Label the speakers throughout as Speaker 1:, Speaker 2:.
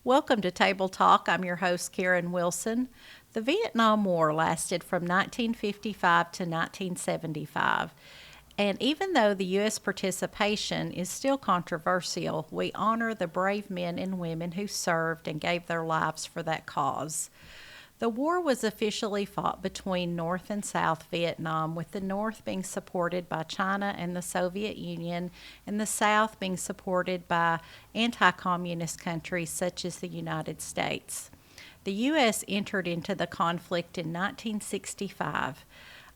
Speaker 1: Welcome to Table Talk. I'm your host, Karen Wilson. The Vietnam War lasted from 1955 to 1975. And even though the U.S. participation is still controversial, we honor the brave men and women who served and gave their lives for that cause. The war was officially fought between North and South Vietnam, with the North being supported by China and the Soviet Union, and the South being supported by anti-communist countries such as the United States. The U.S. entered into the conflict in 1965.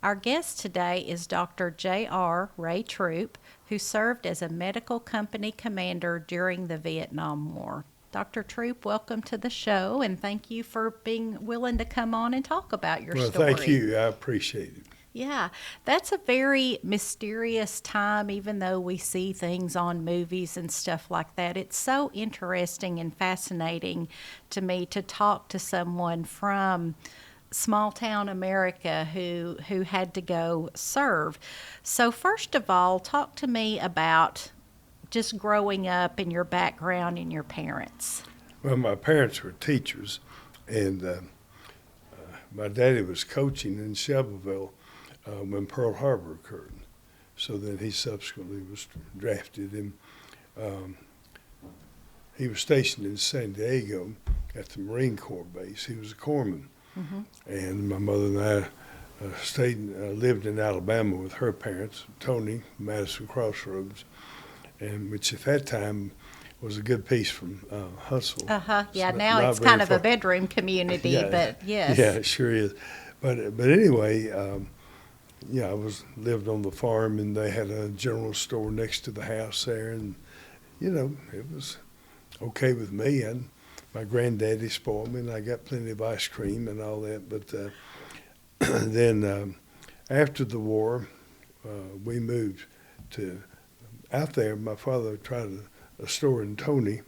Speaker 1: Our guest today is Dr. J.R. Ray Troop, who served as a medical company commander during the Vietnam War. Dr. Troop, welcome to the show, and thank you for being willing to come on and talk about your story.
Speaker 2: Well, thank you. I appreciate it.
Speaker 1: Yeah, that's a very mysterious time, even though we see things on movies and stuff like that. It's so interesting and fascinating to me to talk to someone from small town America who had to go serve. So first of all, talk to me about just growing up and your background and your parents.
Speaker 2: Well, my parents were teachers, and my daddy was coaching in Shelbyville when Pearl Harbor occurred. So then he subsequently was drafted, and he was stationed in San Diego at the Marine Corps base. He was a corpsman. Mm-hmm. And my mother and I lived in Alabama with her parents, Tony, Madison Crossroads, and which at that time was a good piece from Huntsville.
Speaker 1: Yeah,
Speaker 2: it's
Speaker 1: now it's kind of a bedroom community,
Speaker 2: yeah,
Speaker 1: but yes.
Speaker 2: Yeah, it sure is. But anyway, I lived on the farm, and they had a general store next to the house there, and it was okay with me. And my granddaddy spoiled me, and I got plenty of ice cream and all that. But then after the war, we moved out there. My father tried a store in Tony,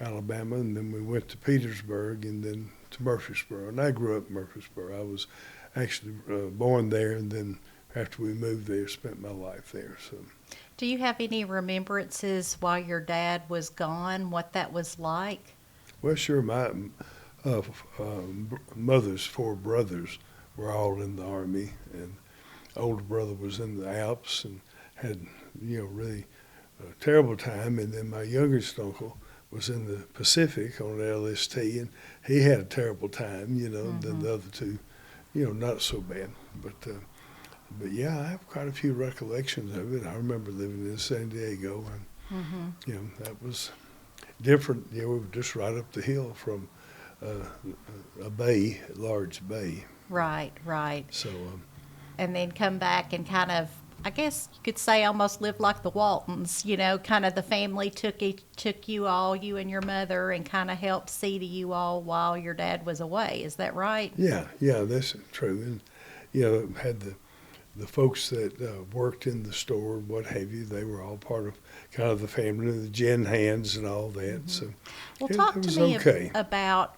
Speaker 2: Alabama, and then we went to Petersburg and then to Murfreesboro. And I grew up in Murfreesboro. I was actually born there, and then after we moved there, spent my life there. So,
Speaker 1: do you have any remembrances while your dad was gone, what that was like?
Speaker 2: Well, sure. My mother's four brothers were all in the Army, and older brother was in the Alps and had, really a terrible time. And then my youngest uncle was in the Pacific on LST, and he had a terrible time, mm-hmm. Then the other two, not so bad. But yeah, I have quite a few recollections of it. I remember living in San Diego, and,
Speaker 1: mm-hmm.
Speaker 2: That was different. We were just right up the hill from a bay, a large bay.
Speaker 1: Right.
Speaker 2: So,
Speaker 1: and then come back and kind of, I guess you could say, almost live like the Waltons. Kind of the family took you all, you and your mother, and kind of helped see to you all while your dad was away. Is that right?
Speaker 2: Yeah, that's true. And had the folks that worked in the store, what have you, they were all part of kind of the family, the gin hands and all that. Mm-hmm. So,
Speaker 1: well, talk to me about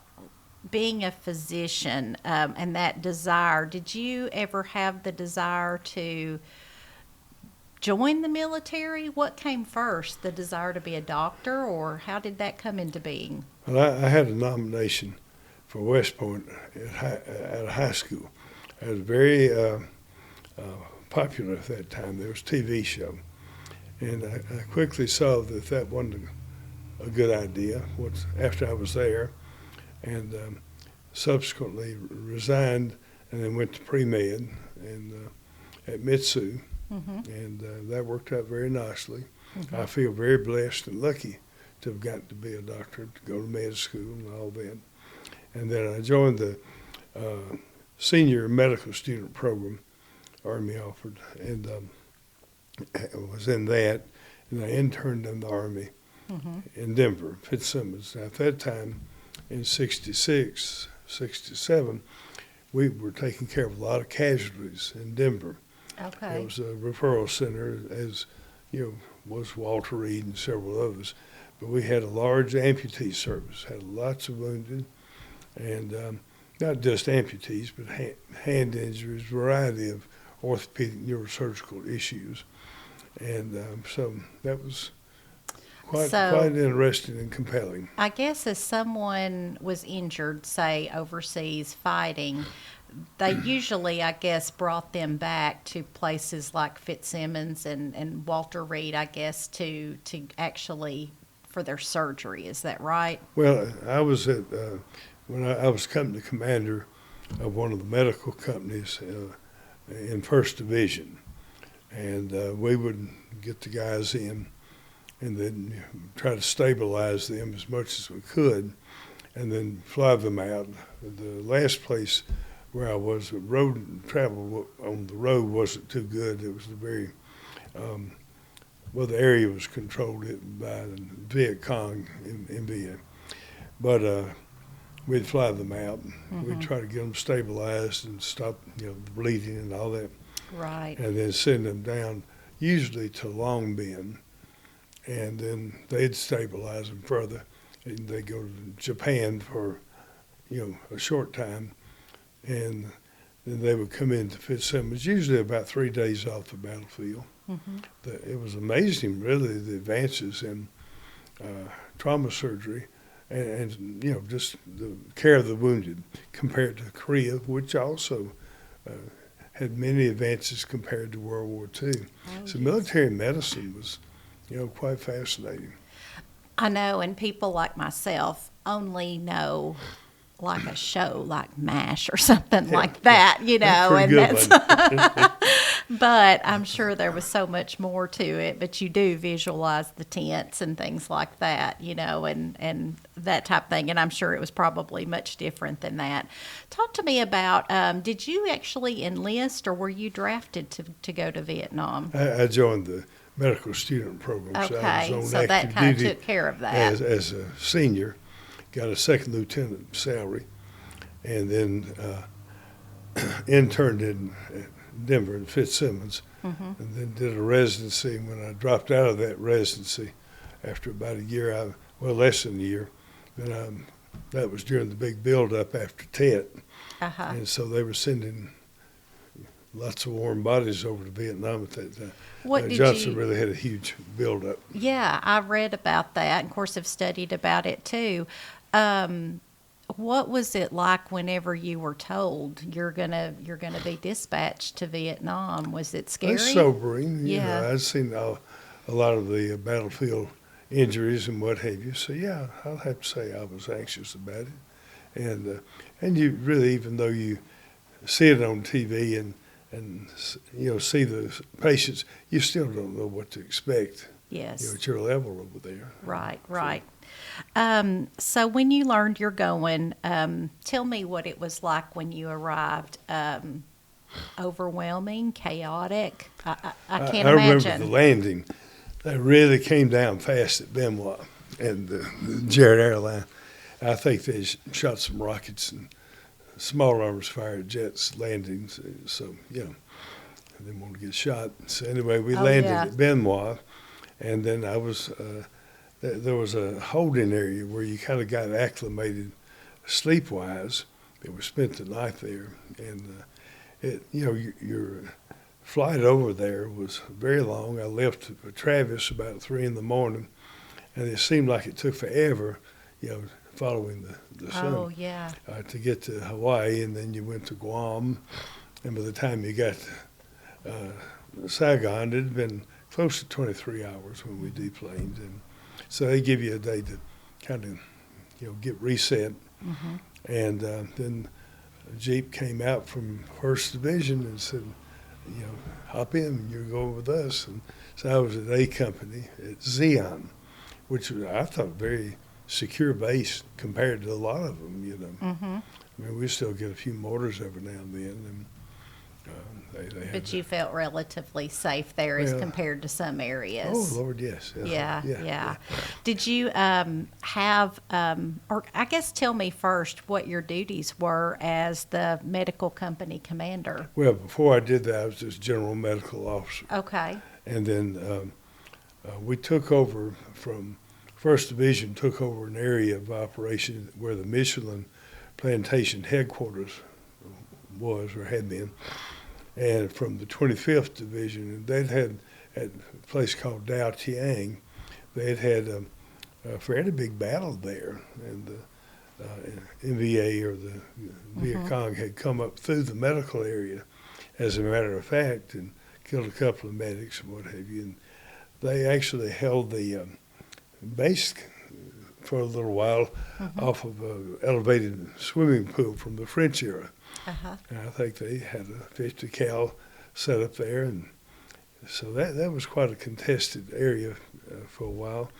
Speaker 1: being a physician and that desire. Did you ever have the desire to join the military? What came first, the desire to be a doctor, or how did that come into being?
Speaker 2: Well, I had a nomination for West Point at high school. I was very popular at that time. There was a TV show, and I quickly saw that wasn't a good idea after I was there, and subsequently resigned and then went to pre-med and at Mitsui. Mm-hmm. And that worked out very nicely. Mm-hmm. I feel very blessed and lucky to have gotten to be a doctor, to go to med school and all that. And then I joined the senior medical student program Army offered, and I was in that, and I interned in the Army in Denver, Fitzsimmons. Now, at that time, in 66, 67, we were taking care of a lot of casualties in Denver.
Speaker 1: Okay.
Speaker 2: It was a referral center, as was Walter Reed and several others. But we had a large amputee service, had lots of wounded, and not just amputees, but hand injuries, variety of orthopedic neurosurgical issues. And so that was quite interesting and compelling.
Speaker 1: I guess as someone was injured, say, overseas fighting, they usually, I guess, brought them back to places like Fitzsimmons and Walter Reed, I guess, to actually for their surgery. Is that right?
Speaker 2: Well, I was when I was company commander of one of the medical companies in 1st Division, and we would get the guys in and then try to stabilize them as much as we could, and then fly them out. The last place where I was, road travel on the road wasn't too good. It was the area was controlled by the Viet Cong in VA. But we'd fly them out. We'd try to get them stabilized and stop, the bleeding and all that.
Speaker 1: Right.
Speaker 2: And then send them down, usually to Long Binh, and then they'd stabilize them further. And they'd go to Japan for, a short time, and then they would come into Fitzsimmons, usually about 3 days off the battlefield. It was amazing, really, the advances in trauma surgery and just the care of the wounded compared to Korea, which also had many advances compared to World War II. So military medicine was, quite fascinating.
Speaker 1: I know, and people like myself only know like a show like MASH or something like that, but I'm sure there was so much more to it. But you do visualize the tents and things like that, and that type of thing. And I'm sure it was probably much different than that. Talk to me about, did you actually enlist or were you drafted to go to Vietnam?
Speaker 2: I joined the medical student program.
Speaker 1: Okay,
Speaker 2: so I was
Speaker 1: so
Speaker 2: on
Speaker 1: that
Speaker 2: active
Speaker 1: kind of
Speaker 2: duty
Speaker 1: took care of that.
Speaker 2: as a senior, got a second lieutenant salary, and then interned in Denver in Fitzsimmons, and then did a residency. And when I dropped out of that residency after about a year, less than a year, then that was during the big build-up after Tet. And so they were sending lots of warm bodies over to Vietnam at that time. Johnson really had a huge build-up.
Speaker 1: Yeah, I read about that, and of course have studied about it too. What was it like whenever you were told you're gonna be dispatched to Vietnam? Was it scary?
Speaker 2: It's sobering.
Speaker 1: Yeah.
Speaker 2: I'd seen a lot of the battlefield injuries and what have you. So yeah, I'll have to say I was anxious about it. And you really, even though you see it on TV and see the patients, you still don't know what to expect.
Speaker 1: Yes.
Speaker 2: At your level over there.
Speaker 1: Right. So when you learned you're going, tell me what it was like when you arrived. Overwhelming, chaotic. I can't imagine.
Speaker 2: I remember the landing. They really came down fast at Benoit and the Jarrett Airline. I think they shot some rockets and small arms fired jets landings. So, I didn't want to get shot. So anyway, we landed at Benoit, and then I was there was a holding area where you kind of got acclimated sleep-wise. We spent the night there, and your flight over there was very long. I left Travis about 3 a.m, and it seemed like it took forever, following the sun.
Speaker 1: Oh, yeah.
Speaker 2: To get to Hawaii, and then you went to Guam, and by the time you got to Saigon, it had been close to 23 hours when we deplaned, and so they give you a day to kind of, get reset. And then a Jeep came out from 1st Division and said, hop in, you're going with us. And so I was at A Company at Zeon, which was, I thought, very secure base compared to a lot of them, I mean, we still get a few mortars every now and then. They had
Speaker 1: But you felt relatively safe there as
Speaker 2: Well,
Speaker 1: compared to some areas.
Speaker 2: Oh Lord, yes.
Speaker 1: Yeah. Did you have, or I guess tell me first what your duties were as the medical company commander?
Speaker 2: Well, before I did that, I was just general medical officer,
Speaker 1: Okay.
Speaker 2: and then we took over from First Division. Took over an area of operation where the Michelin plantation headquarters was or had been, and from the 25th Division, and they'd had at a place called Dao Tiang, they'd had a fairly big battle there, and the NVA or the Viet Cong had come up through the medical area, as a matter of fact, and killed a couple of medics and what have you. And they actually held the base for a little while off of an elevated swimming pool from the French era.
Speaker 1: Uh-huh.
Speaker 2: And I think they had a 50 cal set up there, and so that was quite a contested area for a while.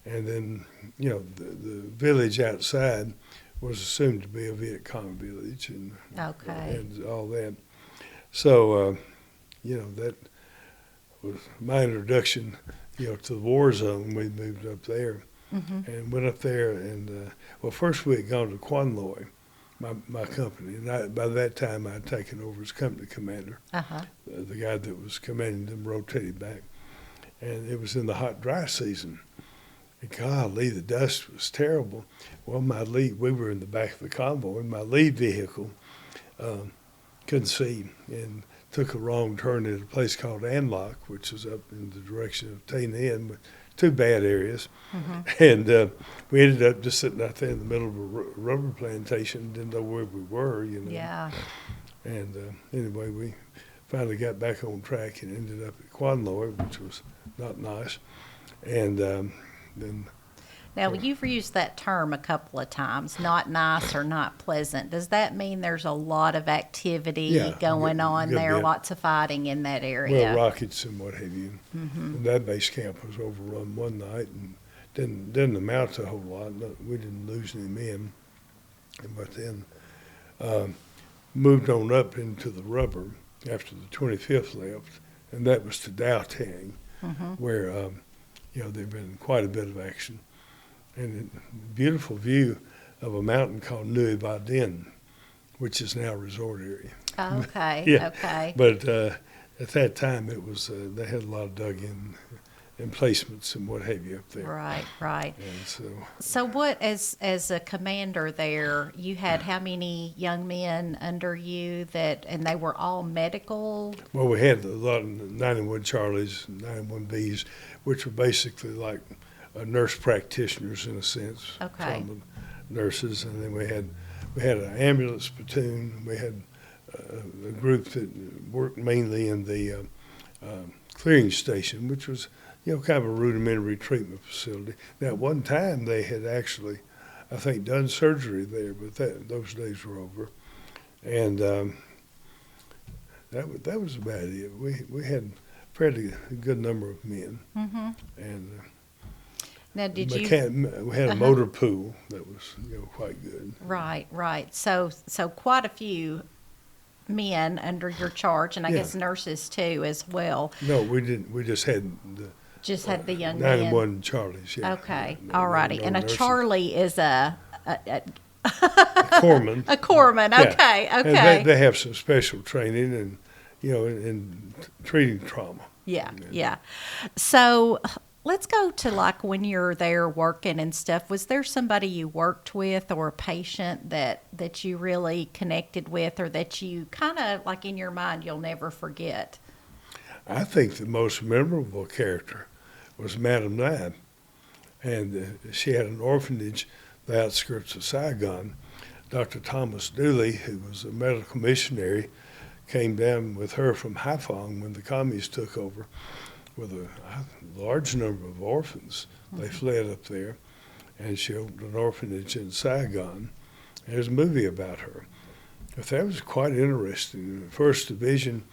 Speaker 2: And then, the village outside was assumed to be a Viet Cong village, and
Speaker 1: Okay.
Speaker 2: and all that. So, that was my introduction, to the war zone. We moved up there and went up there, and first we had gone to Quan Loy, my company, and by that time I had taken over as company commander.
Speaker 1: Uh-huh.
Speaker 2: The guy that was commanding them rotated back, and it was in the hot, dry season. And golly, the dust was terrible. Well, we were in the back of the convoy, and my lead vehicle couldn't see and took a wrong turn at a place called Anlock, which was up in the direction of Tay Ninh, but two bad areas. And we ended up just sitting out there in the middle of a rubber plantation, didn't know where we were,
Speaker 1: Yeah.
Speaker 2: And anyway, we finally got back on track and ended up at Quan Loy, which was not nice. And then
Speaker 1: Now, you've used that term a couple of times, not nice or not pleasant. Does that mean there's a lot of activity
Speaker 2: Yeah,
Speaker 1: going on
Speaker 2: good
Speaker 1: there,
Speaker 2: bit.
Speaker 1: lots of fighting in that area?
Speaker 2: rockets and what have you. And that base camp was overrun one night and didn't amount to a whole lot. We didn't lose any men. But then moved on up into the rubber after the 25th left, and that was to Dao Tang, where there'd been quite a bit of action. And a beautiful view of a mountain called Nui Va Dinh, which is now a resort area.
Speaker 1: Oh, okay.
Speaker 2: Yeah.
Speaker 1: Okay.
Speaker 2: But at that time, it was they had a lot of dug-in emplacements and what have you up there.
Speaker 1: Right.
Speaker 2: And
Speaker 1: So what, as a commander there, you had how many young men under you and they were all medical?
Speaker 2: well, we had a lot of 91 Charlies, 91 Bs, which were basically like nurse practitioners in a sense,
Speaker 1: Okay.
Speaker 2: trauma nurses, and then we had an ambulance platoon. We had a group that worked mainly in the clearing station, which was kind of a rudimentary treatment facility. Now, at one time they had actually, I think, done surgery there, but those days were over, and that was about it. We had a fairly good number of men, and.
Speaker 1: Now, did you?
Speaker 2: We had a motor pool that was, quite good.
Speaker 1: Right. So quite a few men under your charge, and I
Speaker 2: Yeah.
Speaker 1: guess nurses too as well.
Speaker 2: No, we didn't. We just had the
Speaker 1: Just had the young men.
Speaker 2: 91 Charlies. Yeah.
Speaker 1: Okay,
Speaker 2: No-
Speaker 1: all righty.
Speaker 2: no
Speaker 1: And a
Speaker 2: nurses.
Speaker 1: Charlie is a
Speaker 2: Corpsman.
Speaker 1: corpsman.
Speaker 2: Yeah.
Speaker 1: Okay.
Speaker 2: And they have some special training and in treating trauma.
Speaker 1: Yeah. So let's go to like when you're there working and stuff. Was there somebody you worked with or a patient that you really connected with, or that you kind of like in your mind you'll never forget?
Speaker 2: I think the most memorable character was Madame Nab, and she had an orphanage the outskirts of Saigon. Dr. Thomas Dooley, who was a medical missionary, came down with her from Haiphong when the communists took over with a large number of orphans. They fled up there, and she opened an orphanage in Saigon. There's a movie about her. But that was quite interesting. The First Division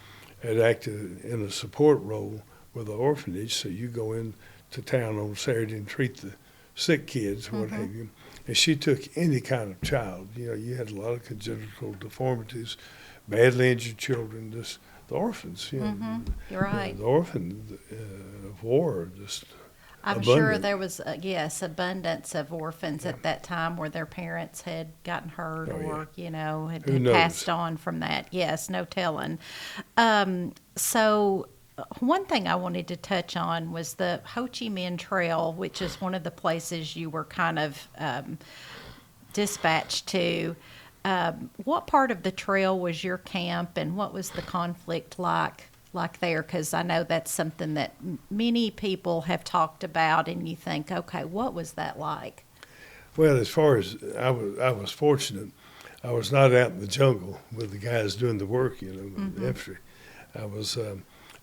Speaker 2: had acted in a support role with the orphanage, so you go into town on Saturday and treat the sick kids, what have you. And she took any kind of child. You had a lot of congenital deformities, badly injured children, just the orphans. You know,
Speaker 1: You're right.
Speaker 2: the orphans of war, just
Speaker 1: I'm
Speaker 2: abundant.
Speaker 1: sure there was, yes, abundance of orphans at that time where their parents had gotten hurt
Speaker 2: Oh,
Speaker 1: or, had,
Speaker 2: Who
Speaker 1: had
Speaker 2: knows?
Speaker 1: passed on from that. Yes, no telling. So, one thing I wanted to touch on was the Ho Chi Minh Trail, which is one of the places you were kind of dispatched to. What part of the trail was your camp, and what was the conflict like there? Because I know that's something that many people have talked about, and you think, okay, what was that like?
Speaker 2: Well, as far as I was fortunate. I was not out in the jungle with the guys doing the work, with the infantry. I was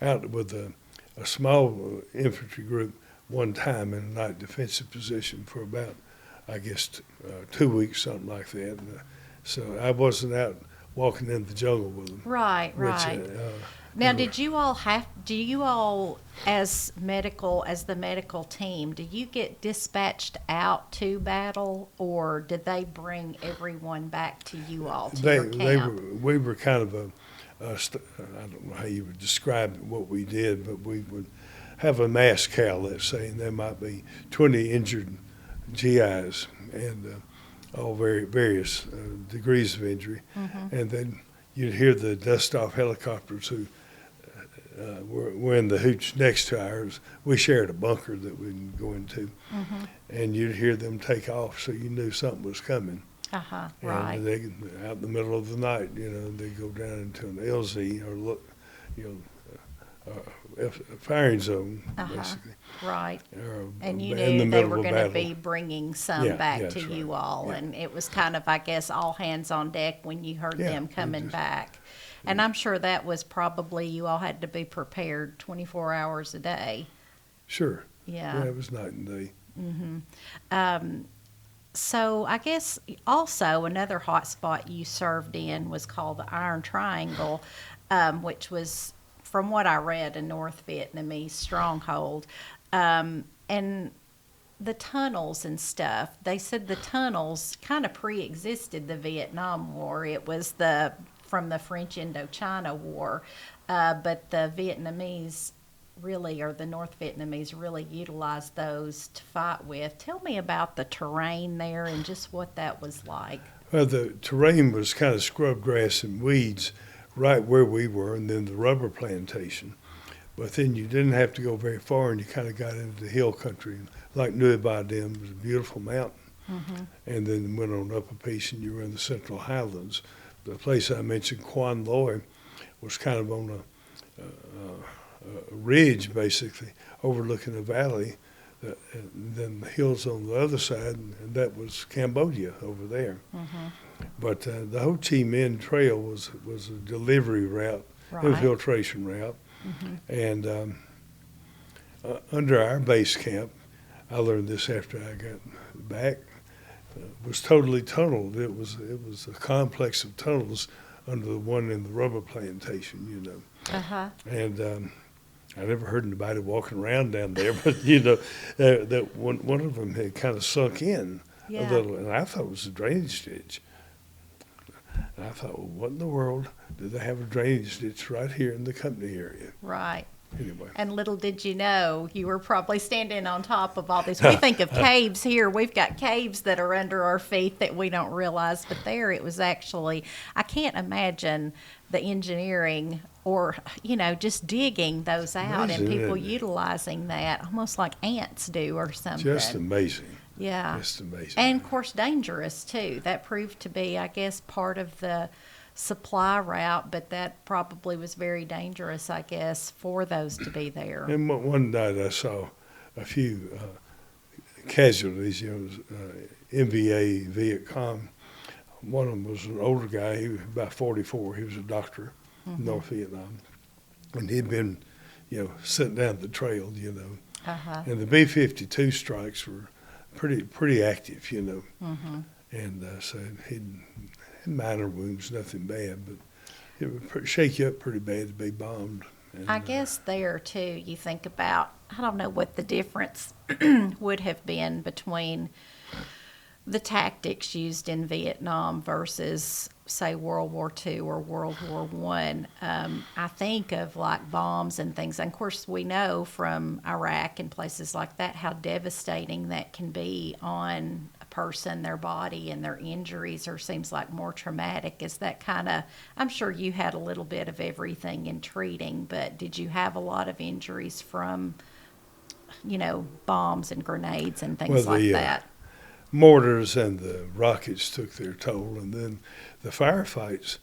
Speaker 2: out with a small infantry group one time in a night defensive position for about, I guess, 2 weeks, something like that. So I wasn't out walking in the jungle with them.
Speaker 1: Right, right. Now, do you all, as the medical team, do you get dispatched out to battle, or did they bring everyone back to you all to your camp?
Speaker 2: We were kind of I don't know how you would describe what we did, but we would have a mass cal, let's say, and there might be 20 injured GIs and all various degrees of injury. And then you'd hear the dust-off helicopters who were in the hooch next to ours. We shared a bunker that we'd go into, and you'd hear them take off, so you knew something was coming.
Speaker 1: Right.
Speaker 2: And they, out in the middle of the night, they go down into an LZ or a firing zone, basically.
Speaker 1: Right. And you
Speaker 2: in the
Speaker 1: knew they
Speaker 2: middle
Speaker 1: were
Speaker 2: of
Speaker 1: going to
Speaker 2: battle.
Speaker 1: be bringing some
Speaker 2: Yeah,
Speaker 1: back
Speaker 2: that's
Speaker 1: to you
Speaker 2: right.
Speaker 1: all,
Speaker 2: Yeah.
Speaker 1: and it was kind of, I guess, all hands on deck when you heard
Speaker 2: Yeah,
Speaker 1: them
Speaker 2: we
Speaker 1: coming
Speaker 2: just-
Speaker 1: back. And I'm sure that was probably, you all had to be prepared 24 hours a day.
Speaker 2: Sure.
Speaker 1: Yeah.
Speaker 2: It was night and day.
Speaker 1: So I guess also another hot spot you served in was called the Iron Triangle, which was, from what I read, a North Vietnamese stronghold. And the tunnels and stuff, they said the tunnels kind of pre-existed the Vietnam War. It was from the French Indochina War, but the Vietnamese really, or the North Vietnamese really utilized those to fight with. Tell me about the terrain there and just what that was like.
Speaker 2: Well, the terrain was kind of scrub grass and weeds right where we were, and then the rubber plantation. But then you didn't have to go very far, and you kind of got into the hill country. Like Nui Ba Diem was a beautiful mountain. And then went on up a piece, and you were in the Central Highlands. The place I mentioned, Quan Loy, was kind of on a ridge, basically, overlooking a valley, and then the hills on the other side, and that was Cambodia over there. But the Ho Chi Minh Trail was a delivery route, infiltration route, and under our base camp, I learned this after I got back, was totally tunneled. It was a complex of tunnels under the one in the rubber plantation, And I never heard anybody walking around down there, but that one of them had kind of sunk in a little, and I thought it was a drainage ditch. And I thought, well, what in the world do they have a drainage ditch right here in the company area?
Speaker 1: Right.
Speaker 2: Anyway.
Speaker 1: And little did you know, you were probably standing on top of all this. We think of caves here. We've got caves that are under our feet that we don't realize. But there it was actually, I can't imagine the engineering or, just digging those out
Speaker 2: Amazing,
Speaker 1: and people
Speaker 2: isn't it?
Speaker 1: utilizing that almost like ants do or something.
Speaker 2: Just amazing.
Speaker 1: Yeah.
Speaker 2: Just amazing.
Speaker 1: And, of course, dangerous, too. That proved to be, I guess, part of the supply route, but that probably was very dangerous, I guess, for those to be there.
Speaker 2: And one night I saw a few casualties, NVA, Viet Cong. One of them was an older guy, he was about 44. He was a doctor in North Vietnam. And he'd been, sitting down the trail, And the B-52 strikes were pretty active, And so he'd had minor wounds, nothing bad, but it would shake you up pretty bad to be bombed. And,
Speaker 1: I guess there, too, you think about, I don't know what the difference would have been between the tactics used in Vietnam versus, say, World War II or World War One, I think of like bombs and things. And of course, we know from Iraq and places like that how devastating that can be on a person, their body, and their injuries, or seems like more traumatic. Is that kind of? I'm sure you had a little bit of everything in treating, but did you have a lot of injuries from, bombs and grenades and things
Speaker 2: Well,
Speaker 1: like
Speaker 2: the
Speaker 1: that?
Speaker 2: mortars and the rockets took their toll, and then the firefights,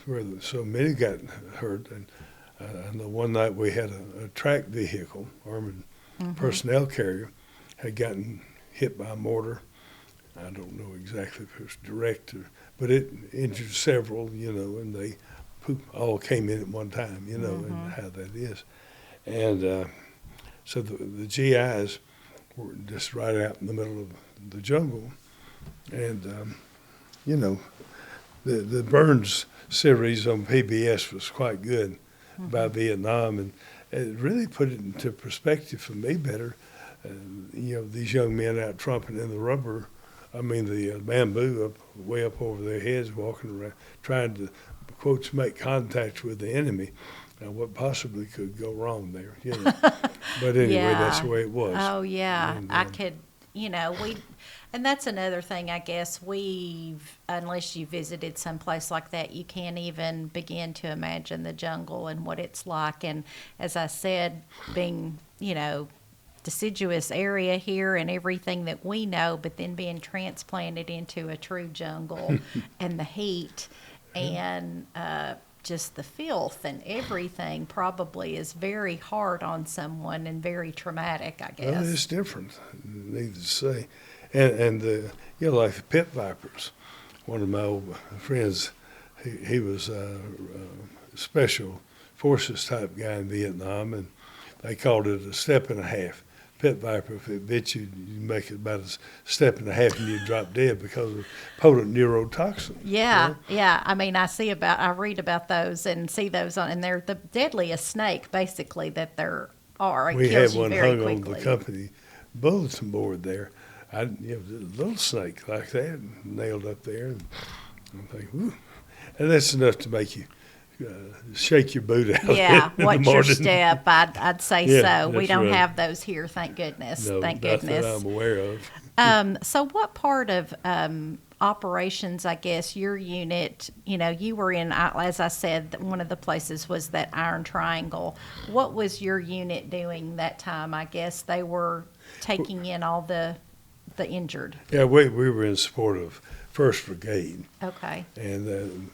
Speaker 2: where so many got hurt. And I know one night we had a track vehicle, armored personnel carrier, had gotten hit by a mortar. I don't know exactly if it was direct, but it injured several, and they all came in at one time, and how that is. And so the GIs were just right out in the middle of the jungle. And, the Burns series on PBS was quite good about Vietnam, and it really put it into perspective for me better. These young men out trumping in the bamboo way up over their heads, walking around, trying to, quotes, make contact with the enemy. Now, what possibly could go wrong there? But anyway, that's the way it was.
Speaker 1: Oh, yeah.
Speaker 2: And,
Speaker 1: I could, and that's another thing, I guess, unless you visited someplace like that, you can't even begin to imagine the jungle and what it's like. And as I said, being, deciduous area here and everything that we know, but then being transplanted into a true jungle and the heat and just the filth and everything probably is very hard on someone and very traumatic, I guess.
Speaker 2: Well, it's different, needless to say. And like the pit vipers. One of my old friends, he was a special forces type guy in Vietnam, and they called it a step and a half. Pit viper, if it bit you, you make it about a step and a half and you drop dead because of potent neurotoxin.
Speaker 1: Yeah. I mean, I read about those and see those and they're the deadliest snake, basically, that there are. It
Speaker 2: We
Speaker 1: kills
Speaker 2: had
Speaker 1: you
Speaker 2: one
Speaker 1: very
Speaker 2: hung
Speaker 1: quickly.
Speaker 2: on the company bulletin board there. A little snake like that nailed up there, and I'm thinking, ooh. And that's enough to make you shake your boot out.
Speaker 1: Yeah,
Speaker 2: in
Speaker 1: what's
Speaker 2: the
Speaker 1: your
Speaker 2: morning.
Speaker 1: step? I'd say
Speaker 2: Yeah,
Speaker 1: so. We
Speaker 2: that's
Speaker 1: don't
Speaker 2: right.
Speaker 1: have those here, thank goodness.
Speaker 2: No,
Speaker 1: Thank
Speaker 2: not
Speaker 1: goodness.
Speaker 2: that I'm aware of.
Speaker 1: So what part of operations, I guess, your unit, you were in, as I said, one of the places was that Iron Triangle. What was your unit doing that time? I guess they were taking in all the injured.
Speaker 2: Yeah, we were in support of 1st Brigade,
Speaker 1: Okay.
Speaker 2: and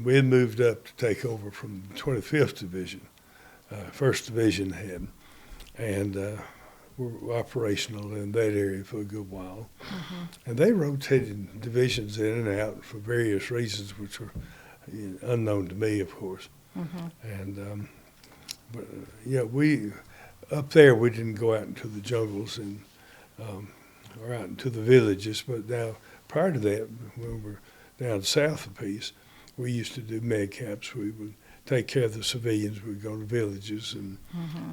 Speaker 2: we had moved up to take over from 25th Division, 1st Division had, and we were operational in that area for a good while. And they rotated divisions in and out for various reasons, which were unknown to me, of course. And we up there we didn't go out into the jungles and or out into the villages, but now prior to that, when we were down south a piece, we used to do med caps. We would take care of the civilians. We'd go to villages, and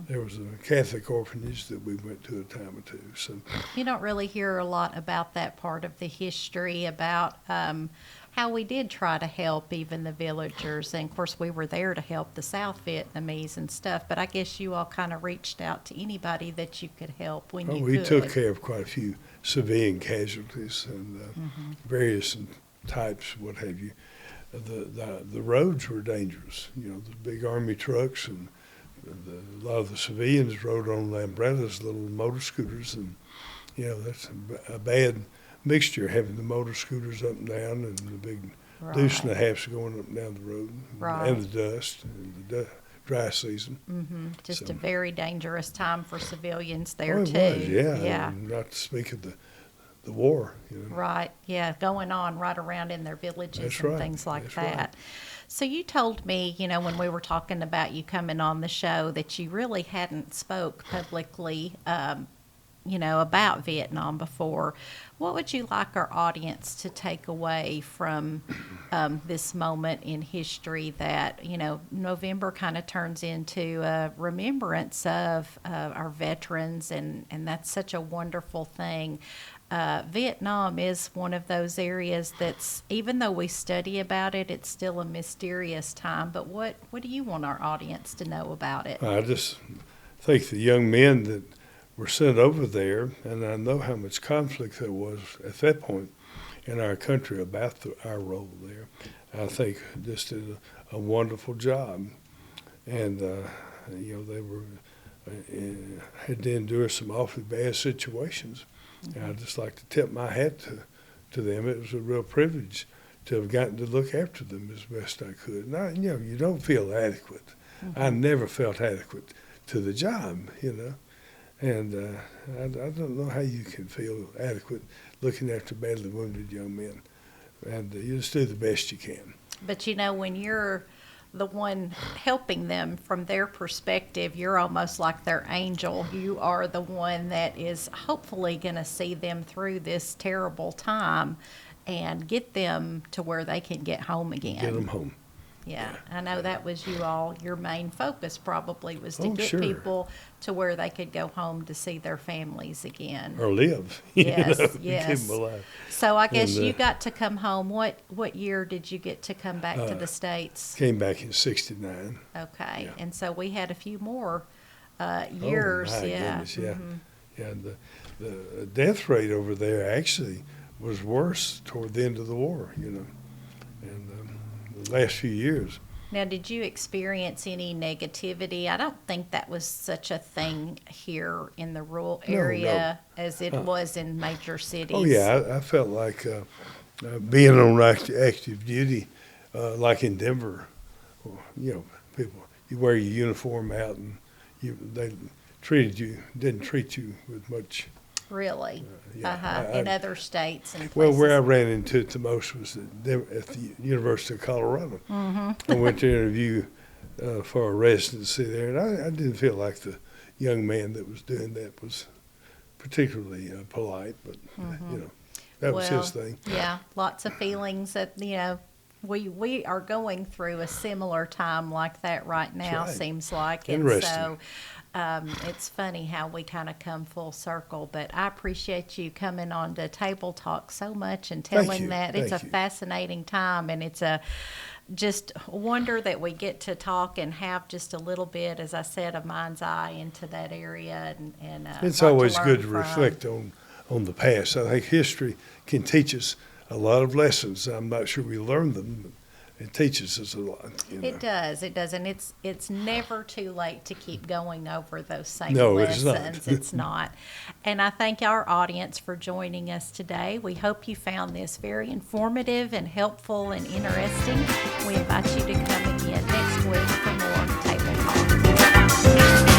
Speaker 2: there was a Catholic orphanage that we went to a time or two. So
Speaker 1: You don't really hear a lot about that part of the history, about how we did try to help even the villagers. And of course, we were there to help the South Vietnamese and stuff, but I guess you all kind of reached out to anybody that you could help when you
Speaker 2: we
Speaker 1: could.
Speaker 2: took care of quite a few civilian casualties and various types, what have you. The roads were dangerous. The big army trucks and a lot of the civilians rode on Lambrettas, little motor scooters, and that's a bad mixture, having the motor scooters up and down and the big deuce and a halfs going up and down the road, and the dust and the dry season.
Speaker 1: Just a very dangerous time for civilians there
Speaker 2: It
Speaker 1: too.
Speaker 2: was,
Speaker 1: Yeah.
Speaker 2: and not to speak of the war.
Speaker 1: Right, yeah, going on right around in their villages
Speaker 2: That's
Speaker 1: and
Speaker 2: right.
Speaker 1: things like
Speaker 2: That's
Speaker 1: that.
Speaker 2: right.
Speaker 1: So you told me, when we were talking about you coming on the show, that you really hadn't spoke publicly, about Vietnam before. What would you like our audience to take away from this moment in history that, November kind of turns into a remembrance of our veterans, and that's such a wonderful thing. Vietnam is one of those areas that's, even though we study about it, it's still a mysterious time. But what do you want our audience to know about it?
Speaker 2: I just think the young men that were sent over there, and I know how much conflict there was at that point in our country about our role there. I think just did a wonderful job, and they were had to endure some awfully bad situations.
Speaker 1: Mm-hmm.
Speaker 2: And I'd just like to tip my hat to them. It was a real privilege to have gotten to look after them as best I could. Now, you don't feel adequate.
Speaker 1: Mm-hmm.
Speaker 2: I never felt adequate to the job, and I don't know how you can feel adequate looking after badly wounded young men. And you just do the best you can.
Speaker 1: But when you're the one helping them from their perspective, you're almost like their angel. You are the one that is hopefully going to see them through this terrible time and get them to where they can get home again.
Speaker 2: Get them home.
Speaker 1: Yeah, I know that was your main focus probably was to get
Speaker 2: sure.
Speaker 1: people to where they could go home to see their families again.
Speaker 2: Or live.
Speaker 1: Yes,
Speaker 2: Keep
Speaker 1: yes.
Speaker 2: them alive.
Speaker 1: So I guess
Speaker 2: And,
Speaker 1: you got to come home. What year did you get to come back to the States?
Speaker 2: Came back in '69.
Speaker 1: Okay,
Speaker 2: Yeah.
Speaker 1: and so we had a few more years.
Speaker 2: Oh, my
Speaker 1: Yeah.
Speaker 2: goodness, yeah.
Speaker 1: Mhm.
Speaker 2: Yeah, and the death rate over there actually was worse toward the end of the war, And the last few years.
Speaker 1: Now, did you experience any negativity? I don't think that was such a thing here in the rural
Speaker 2: No,
Speaker 1: area as it was in major cities.
Speaker 2: Oh, yeah, I felt like being on active duty, like in Denver, people, you wear your uniform out and they didn't treat you with much.
Speaker 1: Really?
Speaker 2: Yeah,
Speaker 1: In other states and places.
Speaker 2: Well, where I ran into it the most was at the University of Colorado.
Speaker 1: Mm-hmm.
Speaker 2: I went to interview for a residency there, and I didn't feel like the young man that was doing that was particularly polite, but, that was his thing.
Speaker 1: Yeah, lots of feelings that, we are going through a similar time like that right now,
Speaker 2: right.
Speaker 1: seems like.
Speaker 2: Interesting.
Speaker 1: And so it's funny how we kind of come full circle, but I appreciate you coming on to Table Talk so much and telling
Speaker 2: you.
Speaker 1: that. It's
Speaker 2: Thank
Speaker 1: a
Speaker 2: you.
Speaker 1: fascinating time, and it's a just wonder that we get to talk and have just a little bit, as I said, a mind's eye into that area. And
Speaker 2: It's
Speaker 1: lot
Speaker 2: always
Speaker 1: learn
Speaker 2: good to
Speaker 1: from.
Speaker 2: reflect on the past. I think history can teach us a lot of lessons. I'm not sure we learn them, but it teaches us a lot.
Speaker 1: It does, and it's never too late to keep going over those same
Speaker 2: No, it's
Speaker 1: lessons.
Speaker 2: not.
Speaker 1: It's not. And I thank our audience for joining us today. We hope you found this very informative and helpful and interesting. We invite you to come again next week for more Table Talk.